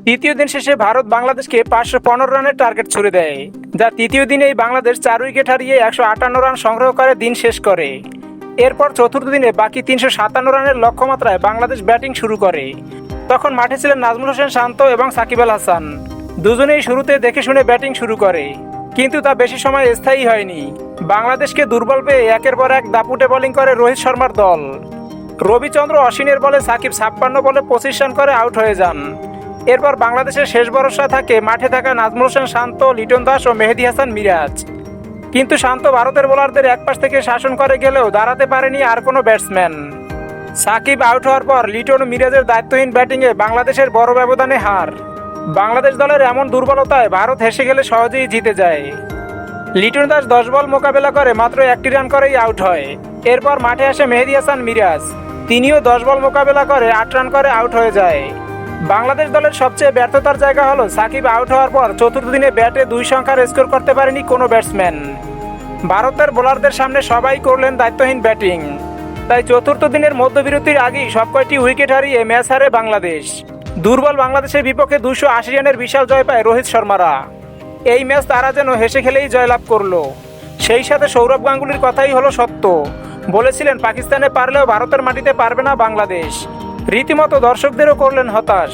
তৃতীয় দিন শেষে ভারত বাংলাদেশকে 515 রানের টার্গেট ছুড়ে দেয়, যা তৃতীয় দিনেই বাংলাদেশ 4 উইকেট হারিয়ে 158 রান সংগ্রহ করে দিন শেষ করে। এরপর চতুর্থ দিনে বাকি 357 রানের লক্ষ্যমাত্রায় বাংলাদেশ ব্যাটিং শুরু করে। তখন মাঠে ছিলেন নাজমুল হোসেন শান্ত এবং সাকিব আল হাসান। দুজনেই শুরুতে দেখে শুনে ব্যাটিং শুরু করে, কিন্তু তা বেশি সময় স্থায়ী হয়নি। বাংলাদেশকে দুর্বল পেয়ে একের পর এক দাপুটে বোলিং করে রোহিত শর্মার দল। রবিচন্দ্র অশ্বিনের বলে সাকিব 56 বলে 25 রান করে আউট হয়ে যান। এরপর বাংলাদেশের শেষ ভরসা থাকে মাঠে থাকা নাজমুল হোসেন শান্ত, লিটন দাস ও মেহেদী হাসান মিরাজ। কিন্তু শান্ত ভারতের বোলারদের একপাশ থেকে শাসন করে গেলেও দাঁড়াতে পারেনি আর কোনো ব্যাটসম্যান। সাকিব আউট হওয়ার পর লিটন ও মিরাজের দায়িত্বহীন ব্যাটিংয়ে বাংলাদেশের বড় ব্যবধানে হার। বাংলাদেশ দলের এমন দুর্বলতায় ভারত হেসে গেলে সহজেই জিতে যায়। লিটন দাস 10 বল মোকাবেলা করে মাত্র 1টি রান করেই আউট হয়। এরপর মাঠে আসে মেহেদী হাসান মিরাজ, তিনিও 10 বল মোকাবেলা করে 8 রান করে আউট হয়ে যায়। বাংলাদেশ দলের সবচেয়ে ব্যর্থতার জায়গা হলো সাকিব আউট হওয়ার পর চতুর্থ দিনে ব্যাটে 2 সংখ্যার স্কোর করতে পারেনি কোনো ব্যাটসম্যান। ভারতের বোলারদের সামনে সবাই করলেন দায়িত্বহীন ব্যাটিং। তাই চতুর্থ দিনের মধ্যবিরতির আগেই সবকয়টি উইকেট হারিয়ে ম্যাচ হারে বাংলাদেশ। দুর্বল বাংলাদেশের বিপক্ষে 280 রানের বিশাল জয় পায় রোহিত শর্মারা। এই ম্যাচ তারা যেন হেসে খেলেই জয়লাভ করলো। সেই সাথে সৌরভ গাঙ্গুলির কথাই হলো সত্য, বলেছিলেন পাকিস্তানে পারলেও ভারতের মাটিতে পারবে না বাংলাদেশ। রীতিমতো দর্শকদেরও করলেন হতাশ।